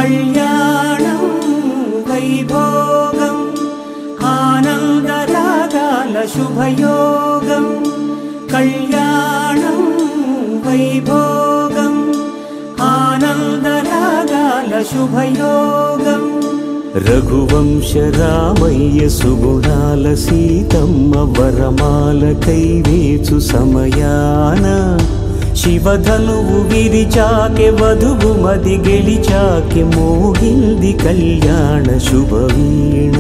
కళ్యాణం వైభోగం ఆనందరాగాల శుభయోగం కళ్యాణం వైభోగం ఆనందరాగాల శుభయోగం రఘువంశ రామయ్య సుగుణాల సీతమ్మ వరమాల కైవేచు సమయాన శివధనువు విరిచాకె వధువు మది గెలిచాకె మోగింది కళ్యాణ శుభవీణ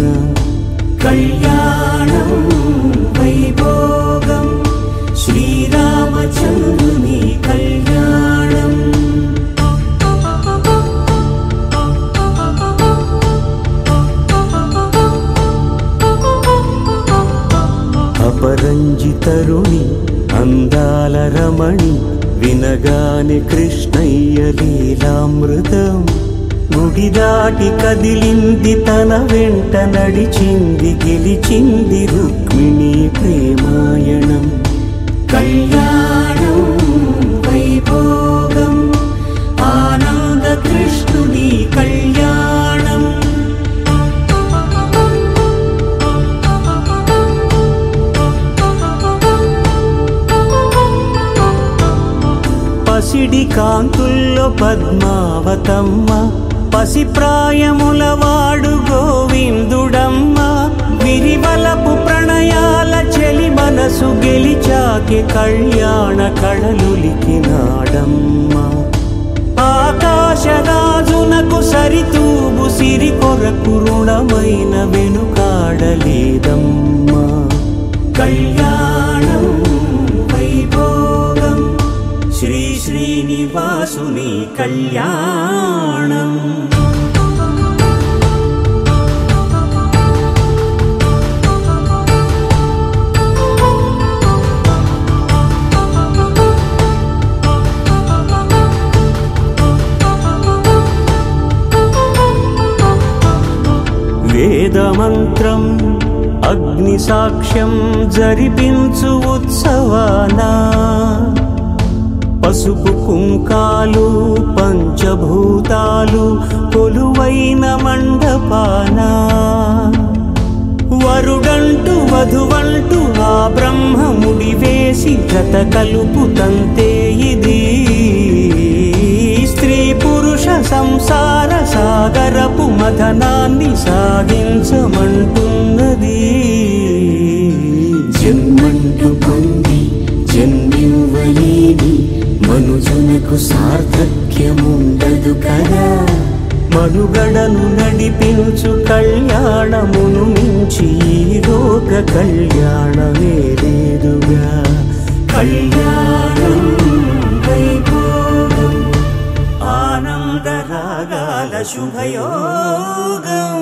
కళ్యాణం వైభోగం శ్రీరామచంద్రుని కళ్యాణం అపరంజి తరుణి అందాల రమణి వినగానే కృష్ణయ్య లీలామృతం గుడి దాటి కదిలింది తన వెంట నడిచింది గెలిచింది రుక్మిణి ప్రేమాయణం కళ్యాణం వైభోగం ఆనంద కృష్ణుని కళ్యాణం పసిడి కాంతుల్లో పద్మావతమ్మ పసిప్రాయముల వాడు గోవిందుడమ్మ విరివలపు ప్రణయాల చెలి మనసు గెలిచాకె కళ్యాణ కళలులికినాడమ్మ ఆకాశరాజునకు సరితూబు సిరి కొరకు రుణమైన వెనుకాడలేదమ్మ కళ్యాణం వైభోగం శ్రీ శ్రీనివాసుని కళ్యాణం వేదమంత్రం అగ్ని సాక్ష్యం జరిపించు ఉత్సవానా పసుపు కుంకాలు పంచభూతాలు కొలువైన మండపాన వరుడంటూ వధువంటూ ఆ బ్రహ్మముడి వేసి జత కలుపు తంతే ఇది స్త్రీ పురుష సంసార సాగరపు మథనాన్ని సాగించమంటున్నది జన్మంటూ పొంది జన్మివ్వలేని మనుజునకు సార్థక్యముండదు కదా మనుగడను నడిపించు కళ్యాణమును మించి ఈ లోక కళ్యాణమే లేదుగా కళ్యాణం వైభోగం ఆనందరాగాల శుభయోగం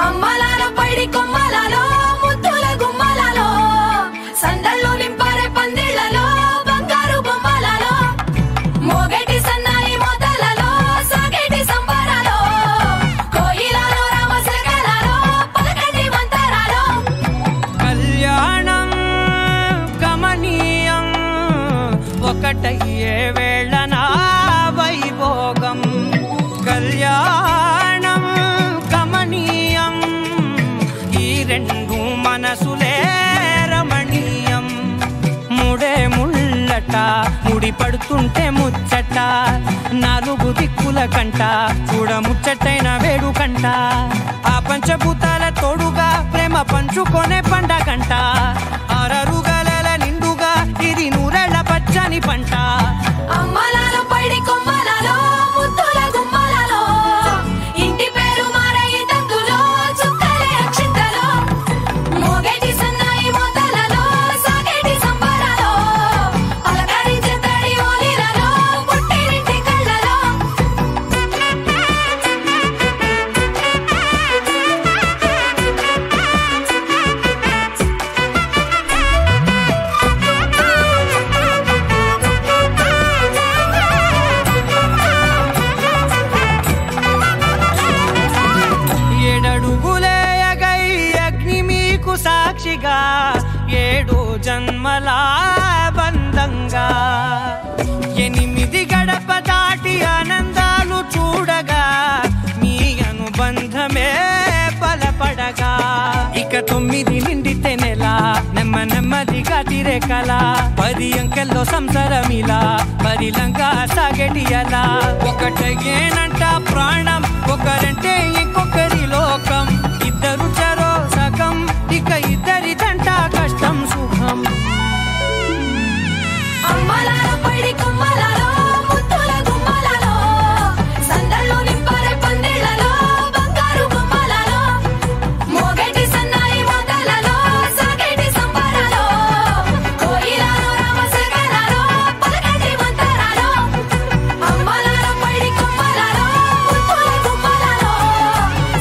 అమ్మలాలో పైడి కొమ్మలలో ముద్దుల గుమ్మలలో సందళ్ళు నింపరే పందిళ్లలో బంగారు బొమ్మలలో మోగేటి సన్నాయి మోతలలో సాగేటి సంబరాలో కోయిలలో రామశకలలో పలకండి మంతరాలో కళ్యాణం గమనీయం ఒకటయ్యే వేళన వైభోగం కళ్యాణం గమనీయం ఈ రెండు మనసులే రమణీయం ముడే ముళ్ళట ముడి పడుతుంటే ముచ్చట నాలుగు దిక్కుల కంట చూడ ముచ్చటైన వేడుకంట ఆ పంచభూతాల తోడుగా ప్రేమ పంచుకొనే పండగంట అరరుగలల నిండుగా ఇది నూరెళ్ళ పచ్చని పంట అమ్మలాలో పైడి కొమ్మలలో ముద్దుల గుమ్మలలో ఇంటి పేరు మారయి తందులో చుక్కలే అక్షింతలో మోగేటి సన్నాయి మోతలలో సాగేటి సంబరాలో పలకరించే తడి ఓలిలలో పుట్టినింటి కళ్ళలో 8 గడప దాటి ఆనందాలు చూడగా మీ అనుబంధమే బలపడగా ఇక 9 నిండితే నెల నెమ్మదిగా తిరేకల 10 అంకెల్లో సంసారమిలా పరిలంగా సాగటియలా ఒకటేనంట ప్రాణం ఒకరంటే ఇంకొకరి లోకం ఇద్దరు చరో సగం ఇక ఇద్దరిదంట కష్టం సుఖం అమ్మలాలో పడి కొమ్మలాలో ముత్తుల గుమ్మలాలో సందళ్ళు నింపరే పందిళ్ళలో బంగారు గుమ్మలాలో మోగేటి సన్నాయి మోతలలో సాగేటి సంబరాలో కోయిలాలో రామశకరాలో పలకేటి మంతరాలో అమ్మలాలో పడి కొమ్మలాలో ముత్తుల గుమ్మలాలో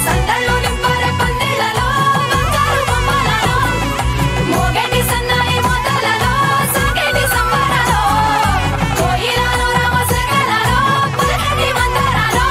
సందళ్ళు నింపరే పందిళ్ళలో బంగారు గుమ్మలాలో మోగేటి సన్నాయి మోతలలో సాగేటి సంబరాలో కోయిలాలో రామశకరాలో పలకేటి మంతరాలో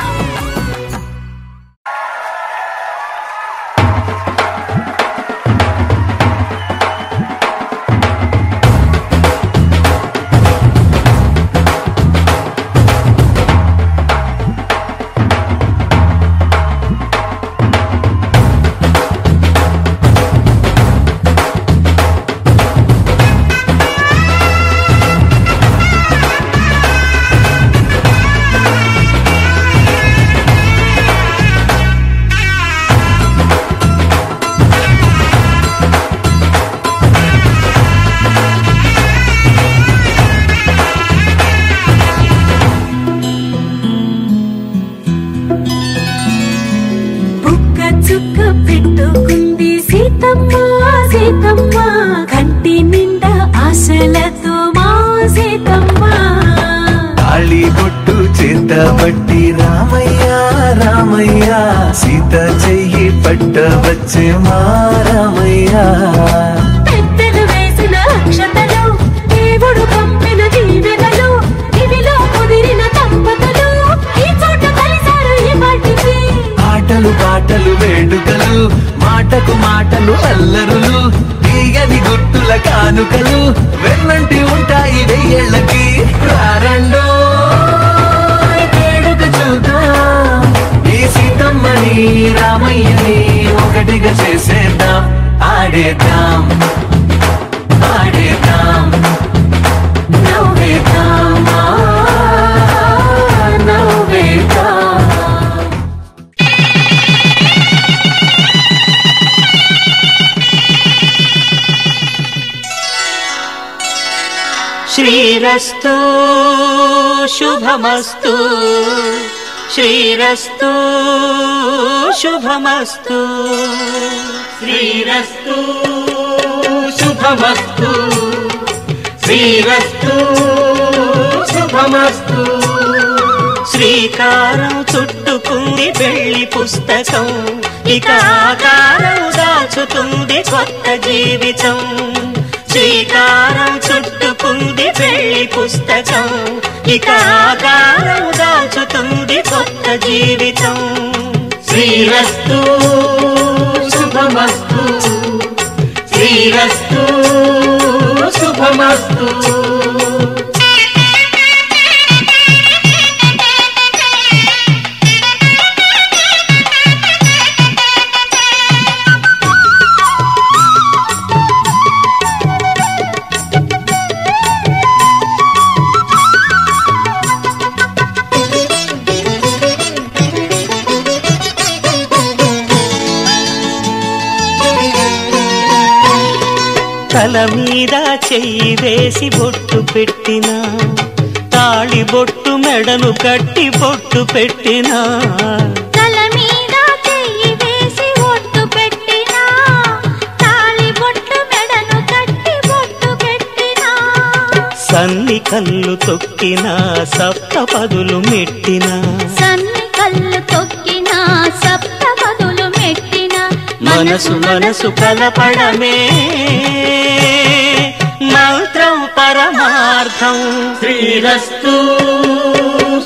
బుక్క చుక్క పెట్టుకుంది సీతమ్మ సీతమ్మ కంటి నిండా ఆశలతో మా సీతమ్మ తాళి బొట్టు చేతబట్టి రామయ్య రామయ్య సీత చెయ్యి పట్టవచ్చే మా రామయ్య పెద్దలు వేసిన అక్షతలు దేవుడు పంపిన దీవెనలు ఇవిలో కుదిరిన దంపతులు ఈ చోట కలిసారు ఈ పాటికి ఆటలు పాటలు వేడుకలు మాటకు మాటలు అల్లరులు తీయని గుర్తుల కానుకలు వెన్నంటి ఉంటాయి 1000 ఏళ్ళకి రారండో వేడుక చూద్దాం ఈ సీతమ్మని రామయ్యని ఒకటిగా చేసేద్దాం ఆడేద్దాం ఆడేద్దాం నవ్వేద్దాం నవ్వేద్దాం శ్రీరస్తు శుభమస్తు శ్రీరస్తు శుభమస్తు శ్రీరస్తు శుభమస్తు శ్రీరస్తు శుభమస్తు శ్రీకారం చుట్టుకుంది పెళ్లి పుస్తకం ఇక ఆకారం దాచుతుంది కొత్త జీవితం శ్రీకారం చుట్టుకుంది పెళ్లి పుస్తకం ఇక ఆకారం దాచుతుంది కొత్త జీవితం శ్రీరస్తు శుభమస్తు శ్రీరస్తు శుభమస్తు తల మీద చెయ్యి వేసి బొట్టు పెట్టినా తాళి బొట్టు మెడను కట్టి బొట్టు పెట్టినా తల మీద చెయ్యి వేసి బొట్టు పెట్టినా తాళి బొట్టు మెడను కట్టి బొట్టు పెట్టినా సన్ని కళ్ళు తొక్కినా సప్తపదులు మెట్టినా సన్ని కళ్ళు తొక్కినా సప్తపదులు మెట్టినా మనసు మనసు కలపడమే మంత్రం పరమార్థం శ్రీరస్తు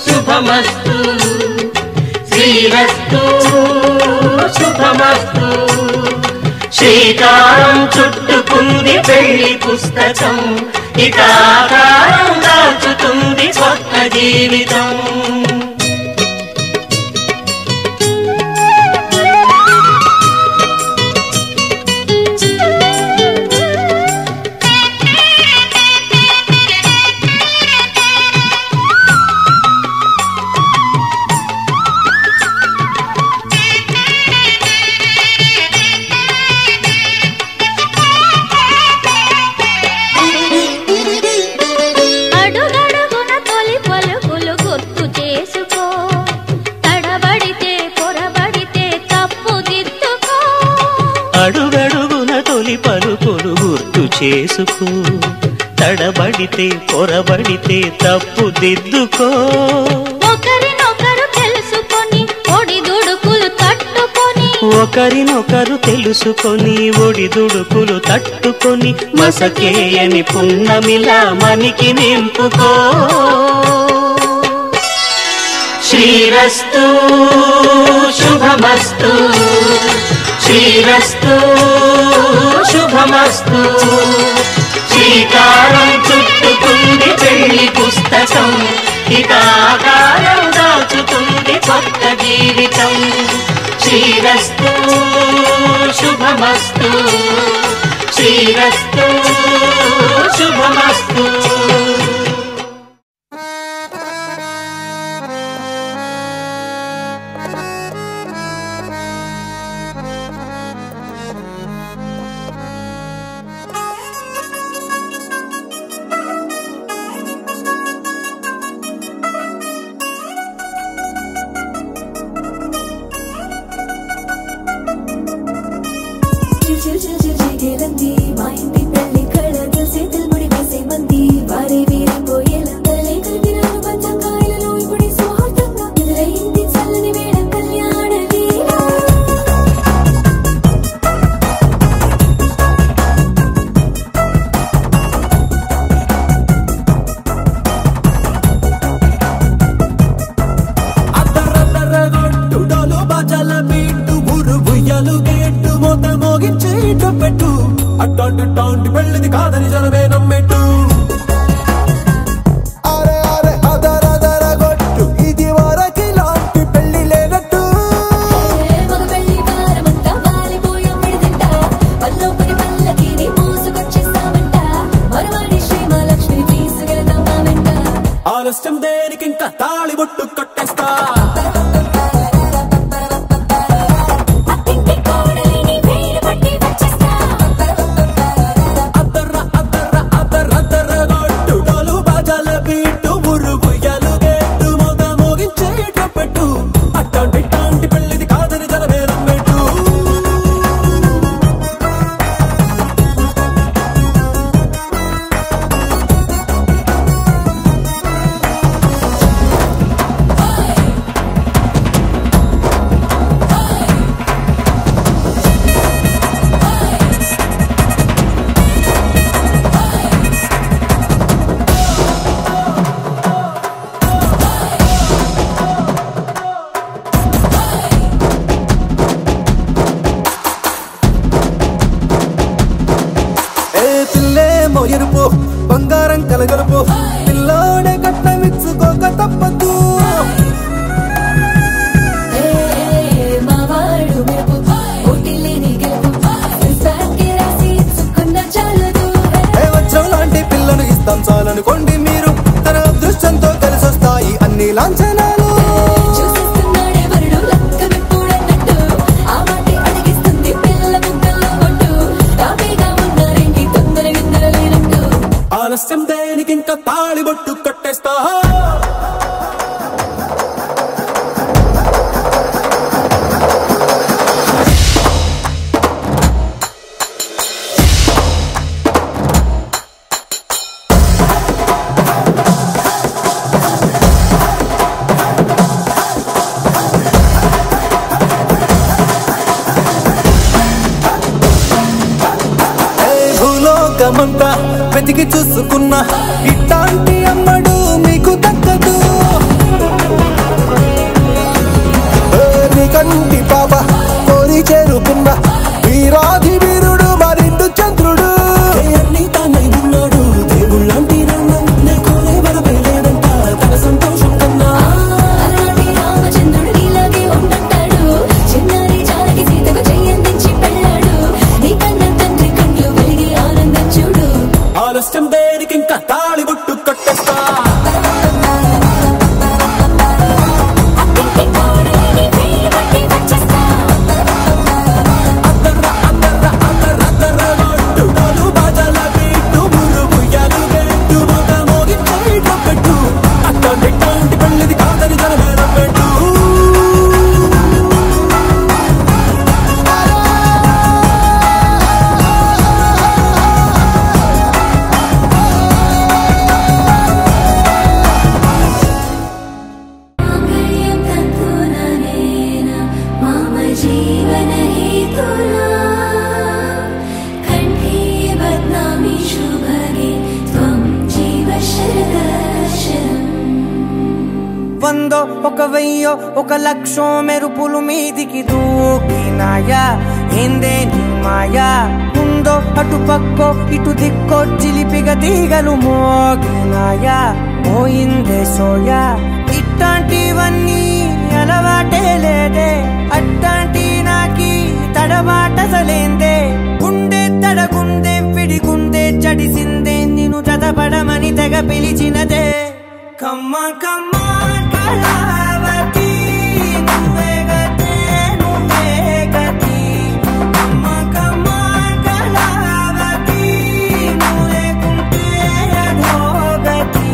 శుభమస్తు శ్రీరస్తు శుభమస్తు శ్రీకారం చుట్టుకుంది పెళ్లి పుస్తకం ఇక ఆకారం దాచుతుంది కొత్త జీవితం. అడుగడుగున తొలి పలుకులు గుర్తు చేసుకో, తడబడితే పొరబడితే తప్పు దిద్దుకో. ఒకరినొకరు తెలుసుకొని ఒడిదుడుకులు తట్టుకొని, ఒకరినొకరు తెలుసుకొని ఒడిదుడుకులు తట్టుకొని, మసకేయని పున్నమిలా మనికి నింపుకో. శ్రీరస్తు శుభమస్తు, శ్రీరస్తు శుభమస్తు. శ్రీకారం చుట్టుకుంది పెళ్లి పుస్తకం, ఇక ఆకారం దాచుతుంది కొత్త జీవితం. శ్రీరస్తు శుభమస్తు, శ్రీరస్తు శుభమస్తు. మా ఇంటి పెళ్లి కళ చేతులు ముడి వేసే మంది వారి వీరి పోయేలా తలే కలిపినారు పంచకాయలలో ఇప్పుడు స్వార్థంగా ఎదురైంది చల్లని వేళ కళ్యాణ లీల. అద్దరద్దరగొట్టుడలు బజల బీటు బురు బుయ్యలు గేట్టు మొత మోగించేట పెట్టు అట్టాంటి టాంటి పెళ్ళిది కాదని జనమే నమ్మెట్టు. అరే అరే అదరదరగొట్టు ఇది వరకి లాంటి పెళ్లి లేనట్టు. మగ పెళ్లి వారమంతా వాలిపోయాం విడిదింట, పల్లోపరి పల్లకిని మోసుకొచ్చేస్తామంట, మరవాడి శ్రీమహాలక్ష్మి తీసుకెళ్తాం మా వెంట. ఆలస్యం దేనికి ఇంకా తాళి బొట్టు కట్టేస్తా. అత్తింటి కోడలిని వేలు పట్టి వచ్చేస్తా. అద్దర్ర అద్దర్ర అద్దరద్దరగొట్టుడలు బజల బీటు బురు బుయ్యలు గేట్టు మొత మోగించేట పెట్టు అట్టాంటి టాంటి పెళ్ళిది కాదని జనమే నమ్మెట్టు. ఏ పిల్లేమో ఎరుపు బంగారం కలగలుపు, పిల్లోడే కట్టమిచ్చుకోక తప్పదు. మా వాడు మెరుపు ఓటిల్లేని గెలుపు ఇస్తాకే రాసి ఇచ్చుకున్న చాలదు. ఏ వచ్చం లాంటి పిల్లను ఇస్తాం చాలనుకోండి మీరు, తన అదృష్టంతో కలిసొస్తాయి అన్ని లాంఛనాలు. చూసేస్తున్నాడే వరుడు లక్క విప్పుడన్నట్టు, ఆ మాటే అడిగిస్తుంది పిల్ల ముద్దల్లో కొట్టు. తాపీగా ఉన్నారేంటి తొందర విందర లేనట్టు. ఆలస్యం దేనికి ఇంకా తాళి బొట్టు కట్టేస్తా. భూలోకమంతా వెతికి చూసుకున్నా ఇట్లాంటి అమ్మడు మీకు దక్కదు. నీ కంటి పాప కోరి చేరుకున్న వీరాధి వీరుడు మరిండు చంద్రుడు. అన్ని తానై ఉన్నాడు దేవుళ్ళంటి కోరే వరపై లేదంట తన సొంత వందో ఒక వెయ్యో ఒక లక్షో మెరుపులు మీదికి దూకినాయా ఏందే నీ మాయా ముందో అటు పక్కో ఇటు దిక్కో చిలిపిగా తీగలు మోగినాయా పోయిందే సోయా ఇట్లాంటివన్నీ అలవాటే లేదే అట్లాంటి నాకి తడబాటసలేందే గుండె తడగుందే విడిగుందే చడిసిందే నిన్ను చదపడమని తెగ పిలిచినదే కమ్మ కమ్మ కళావతి నువ్వే గతే నువ్వే గతి కమ్మ కమ్మ కళావతి నువ్వు లేకుంటే అధోగతి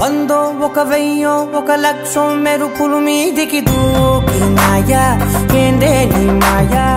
వందో ఒక వెయ్యో ఒక లక్షో మెరుపులు మీదికి దూకినాయా ఏందే నీ మాయా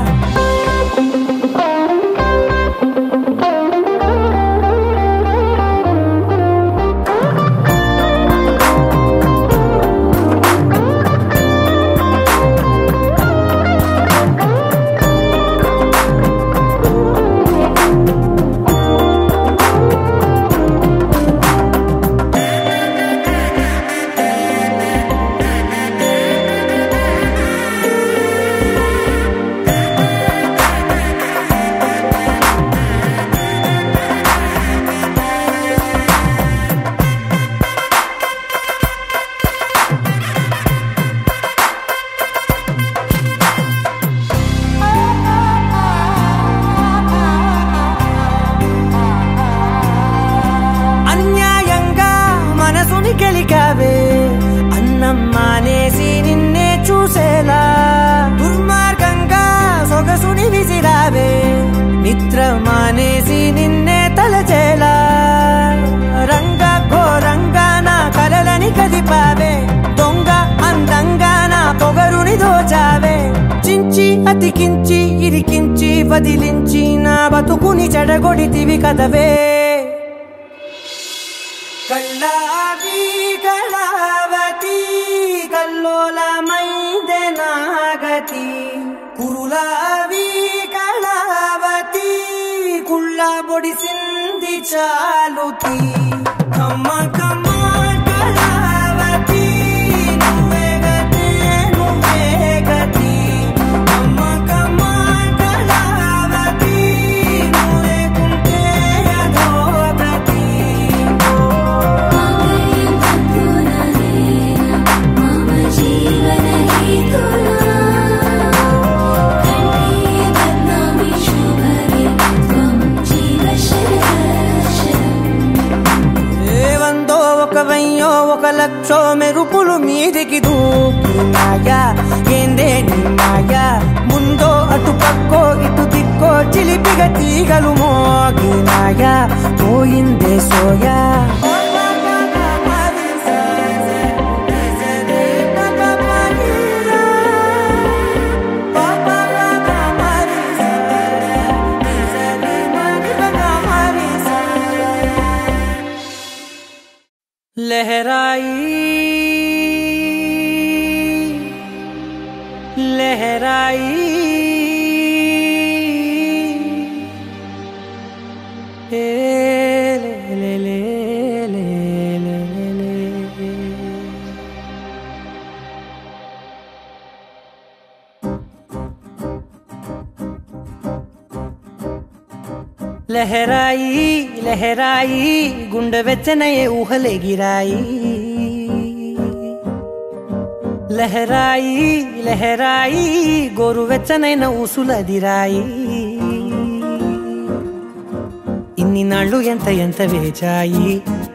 గెలికావే అన్నం మానేసి నిన్నే చూసేలా దుర్మార్గంగా సొగసుని విసిరావే నిద్ర మానేసి నిన్నే తలచేలా రంగ ఘోరంగా నా కలలని కదిపావే దొంగ అందంగా నా పొగరుని దోచావే చించి అతికించి ఇరికించి వదిలించి నా బతుకుని చెడగొడితివి కదవే కళ్ళావి కళావతి కల్లోలమైందే నాగతి కురులావి కళావతి కుళ్ళ బొడిసింది చాలుతి కమ్మ కమ్మ కళావతి నువ్వే గతే నువ్వే గతి కమ్మ కమ్మ కళావతి నువ్వు లేకుంటే అధోగతి ఒక లక్షో మెరుపులు మీదికి దూకినాయా ఏందే నీ మాయా ముందో అటు పక్కో ఇటు దిక్కో చిలిపిగా తీగలు మోగినాయా పోయిందే సోయా लहराई लहराई ले ले ले ले ले ले लहराई लहराई गुंड వెచ్చనయే ఊహలే గిరాయి లహరాయి లహరాయి గోరు వెచ్చనైన ఊసులదిరాయి ఇన్ని నాళ్ళు ఎంత ఎంత వేచాయి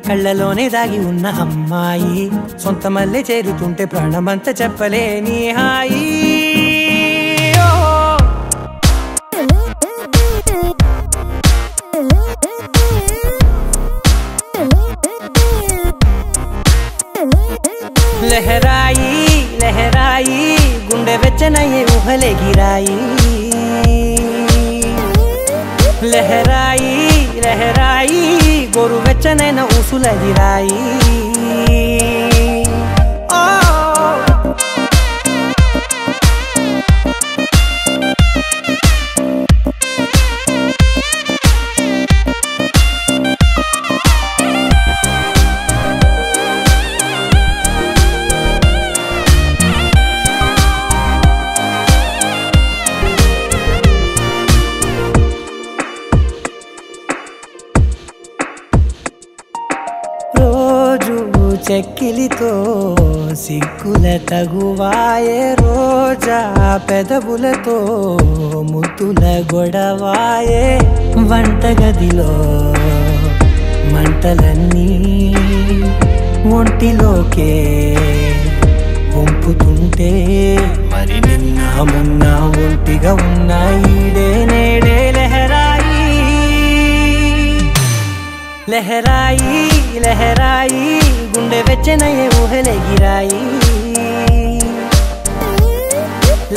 కళ్ళలోనే దాగి ఉన్న అమ్మాయి సొంత మల్లె చేరుతుంటే ప్రాణమంతా చెప్పలేని హాయి लहराई लहराई गुंडे వెచ్చనయే ఊహలే గిరాయి లహరాయి లహరాయి గోరు వెచ్చనైన ఊసులదిరాయి రోజు చెక్కిలితో సిగ్గుల తగువాయే రోజా పెదవులతో ముద్దుల గొడవాయే వంటగదిలో మంటలన్నీ ఒంటిలోకే వంపుతుంటే మరి నిన్న మొన్న ఒంటిగా ఉన్న ఈడే నేడే లహరాయి లహరాయి లహరాయి గుండె వెచ్చనయే ఊహలెగిరాయి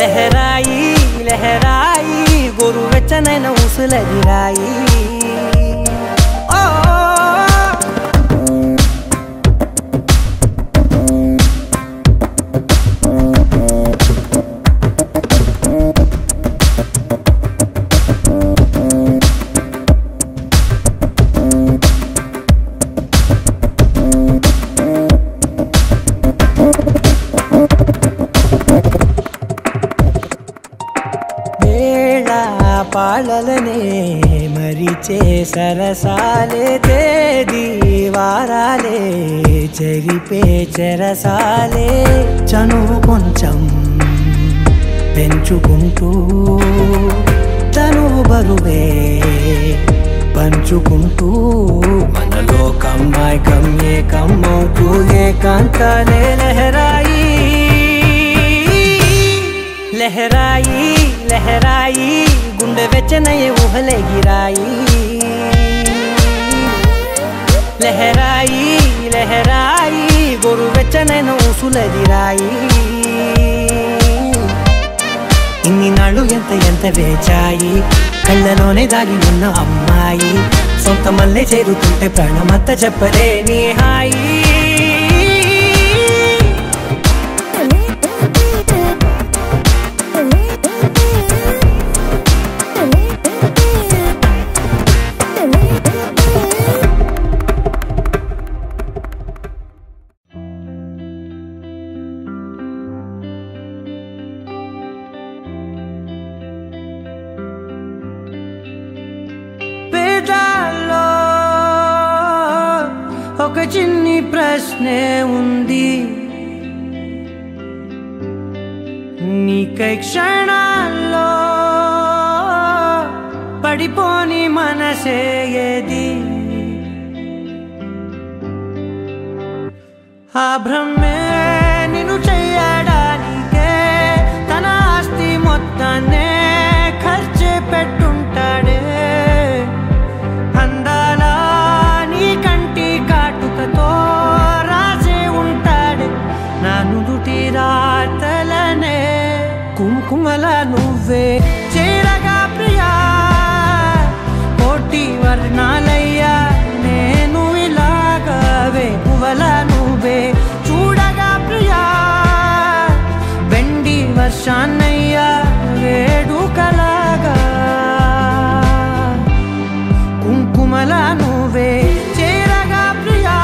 లహరాయి లహరాయి గోరు వెచ్చనైన ఊసులెగిరాయి పాలలనే మరిచే సరసాలే తేదీ వారాలే చెరిపే చెరసాలే చనువు కొంచెం పెంచుకుంటూ తనువు బరువే పంచుకుంటూ మనలో కమ్మాయి కమ్మే కమ్మవుతూ ఏకాంతాలే లహరాయి లహరాయి లహరాయి గుండె వెచ్చనయే ఊహలెగిరాయి లహరాయి లహరాయి గోరు వెచ్చనైన ఊసులెగిరాయి ఇన్ని నాళ్ళు ఎంత వేచాయి కళ్ళలోనే దాగి ఉన్న అమ్మాయి సొంత మల్లె చేరుతుంటే ప్రాణమంతా చెప్పలేని హాయి ఒక చిన్ని ప్రశ్నే ఉంది నీకై క్షణాల్లో పడిపోని మనసే ఏది ఆ భ్రమే నిన్ను చెయ్యడానికే తన ఆస్తి మొత్తాన్నే ఖర్చు పెట్టుంటాడే అందాల నీ కంటి కాటుకతో రాసే ఉంటాడే నా నుదుటి రాతలనే కుంకుమల నువ్వే చేరగా ప్రియా కోటి వర్ణాలయ్యా నేను ఇలాగవే పువ్వల నువ్వే చూడగా ప్రియా వెండి వర్షాన్నయ్యా వేడుకలాగా కుంకుమల నువ్వే చేరగా ప్రియా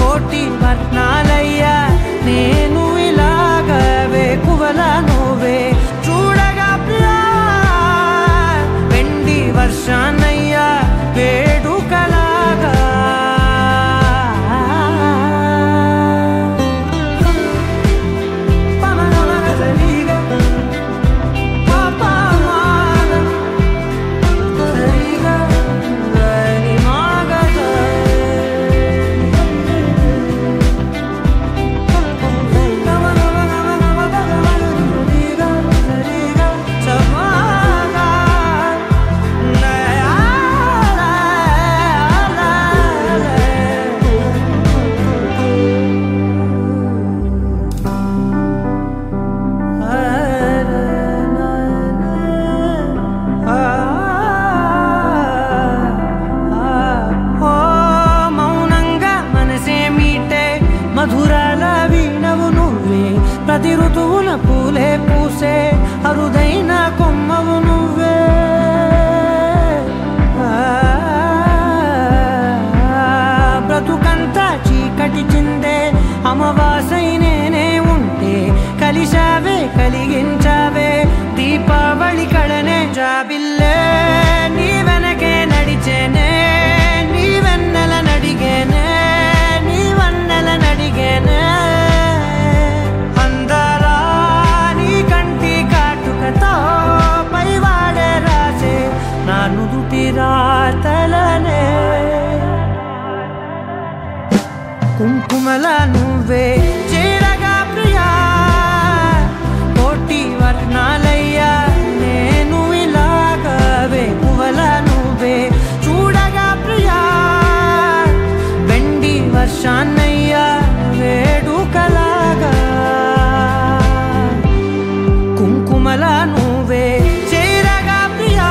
కోటి వర్ణాలయ్యా నేను ఇలాగవే పువ్వల నువ్వే చూడగా ప్రియా వెండి వర్షాన్నయ్యా వేడుకలాగా మధురాల వీణవు నువ్వే ప్రతి ఋతువుల పూలే పూసే అరుదైన కొమ్మవు నువ్వే బ్రతుకంతా చీకటి చిందే అమవాసై నేనే ఉంటే కలిశావే కలిగించావే దీపావళి కళనే జాబిల్లే నీ వెనకే నడిచేనే నీ వెన్నెల నడిగేనే కుంకుమల నువ్వే చేరగా ప్రియా కోటి వర్ణాలయ్యా నేను ఇలాగవే పువ్వల నువ్వే చూడగా ప్రియా వెండి వర్షాన్నయ్యా వేడుకలాగా కుంకుమల నువ్వే చేరగా ప్రియా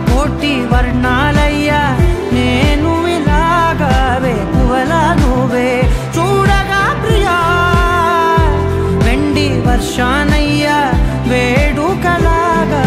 కోటి వర్ణాలయ్యా నేను ఇలాగవే పువ్వల నువ్వే చూడగా ప్రియా వెండి వర్షానయ్యా వేడుకలాగా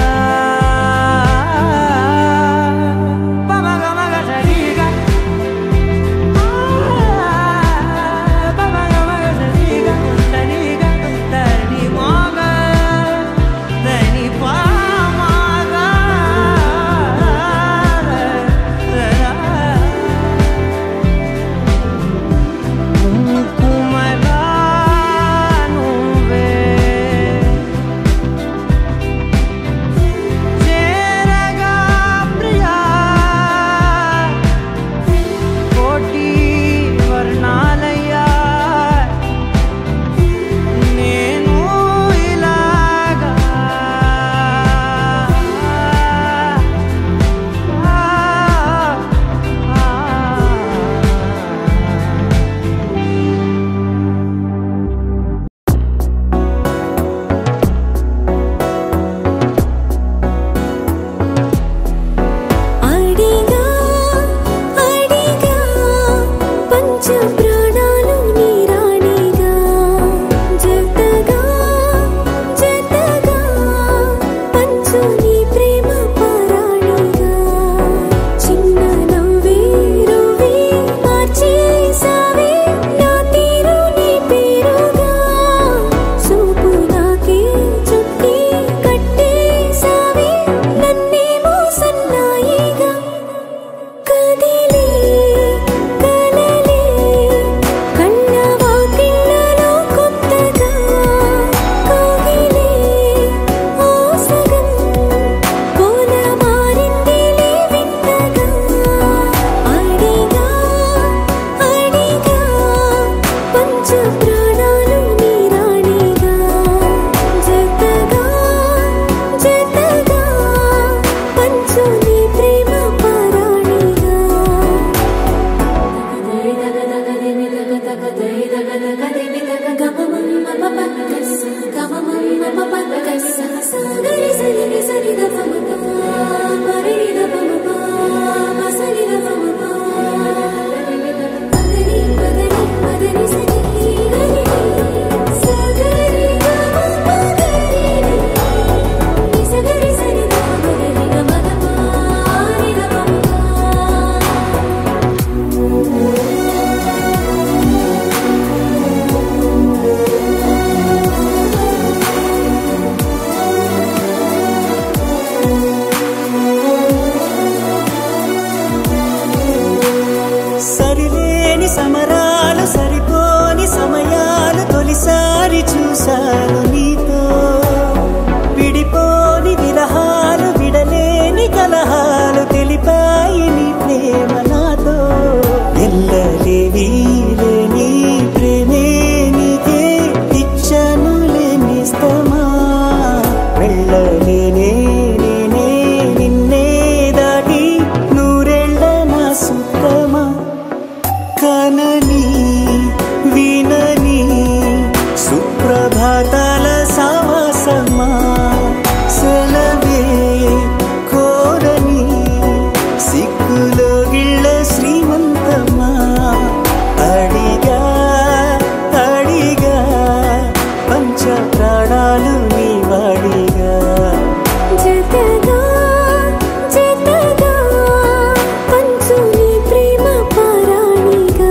పంచు నీ ప్రేమ పారాణిగా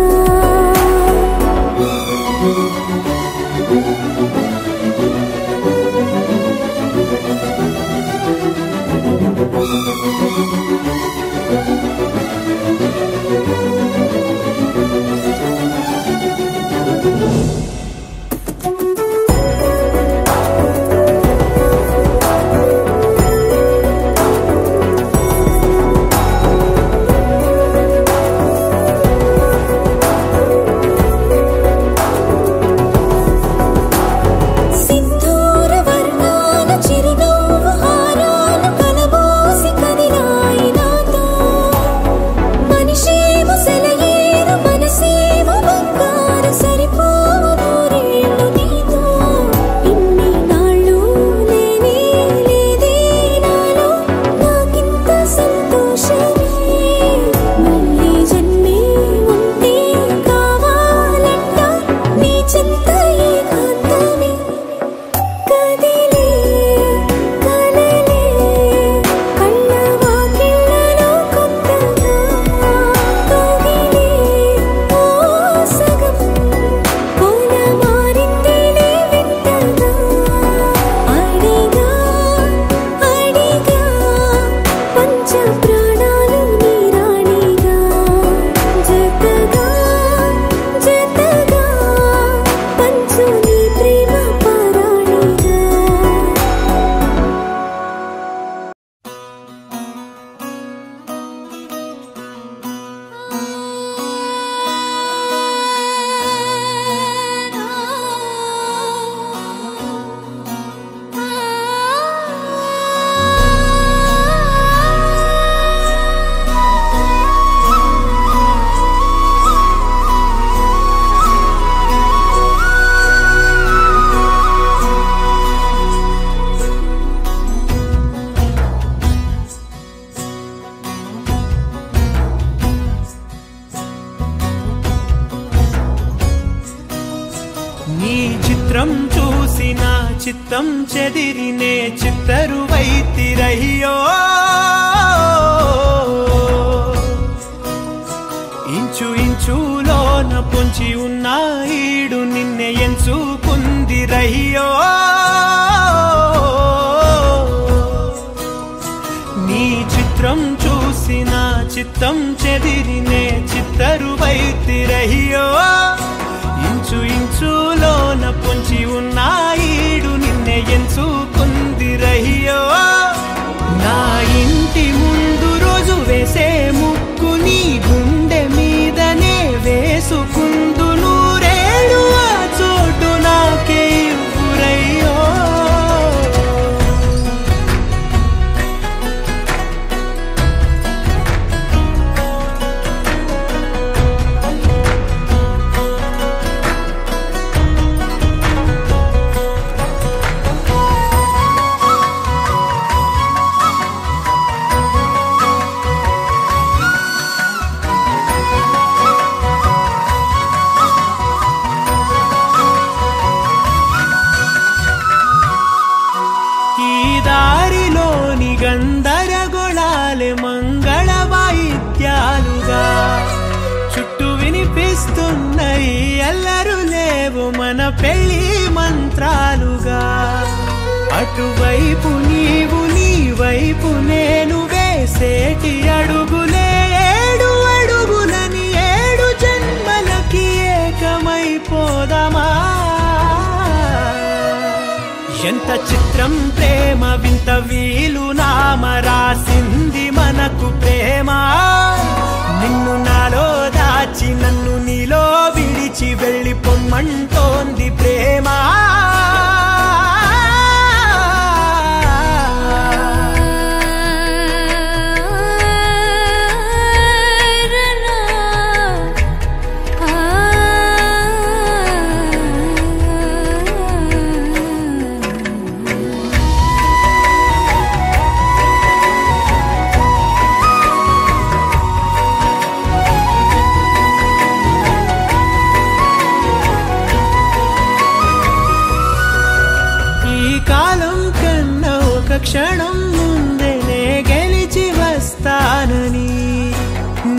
నీ చిత్రం చూసిన చిత్తం చెదిరినే చిత్తరువైతిరయ్యో ఇంచు ఇంచులోన పొంచి ఉన్న ఈడు నిన్నే ఎంచుకుందిరయ్యో నీ చిత్రం చూసిన చిత్తం చెదిరినే చిత్తరువైతిరయ్యో ఇంచు ఇంచులోన పొంచి ఉన్న ఈడు నిన్నే ఎంచుకుందిరయ్యో నా ఇంటి ముందు రోజు వేసే ముక్కు నీ గుండె మీదనే వేసుకుందు నూరేడు ఆ చోటు నాకే ఇవ్వురయ్యో గందరగోళాలే మంగళ వాయిద్యాలుగా చుట్టూ వినిపిస్తున్నాయి అల్లరు లేవు మన పెళ్లి మంత్రాలుగా అటువైపు నీవు నీ వైపు నేను వేసేటి అడుగులే ఏడు అడుగులని ఏడు జన్మలకి ఏకమైపోదామా ఎంత చిత్రం ప్రేమ వింత వీలు నామ రాసింది మనకు ప్రేమ నిన్ను నాలో దాచి నన్ను నీలో విడిచి వెళ్ళిపోమ్మంటోంది ప్రేమ క్షణం ముందేనే గెలిచి వస్తానని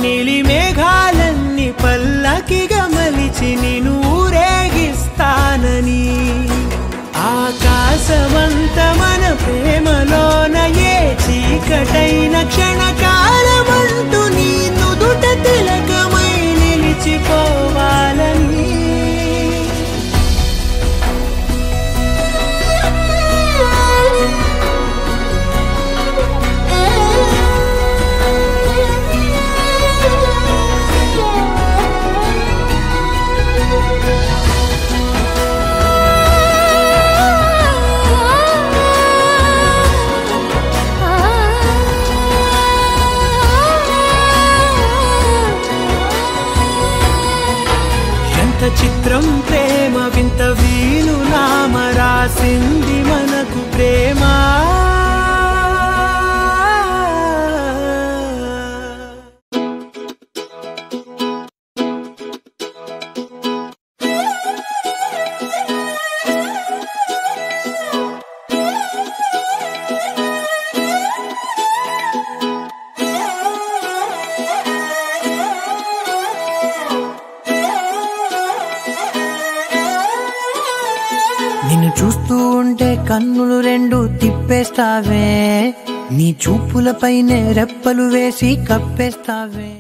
నీలి మేఘాలన్నీ పల్లకిగా మలిచి నిన్ను ఊరేగిస్తానని ఆకాశమంత మన ప్రేమలోన ఏ చీకటైన క్షణకాలమంటూ నీ నుదుట తిలకమై నిలిచిపోవాలని చిత్రం ప్రేమ వింత వీలు నామ రాసింది మనకు ప్రేమ నిన్ను చూస్తూ ఉంటే కన్నులు రెండు తిప్పేస్తావే నీ చూపులపైనే రెప్పలు వేసి కప్పేస్తావే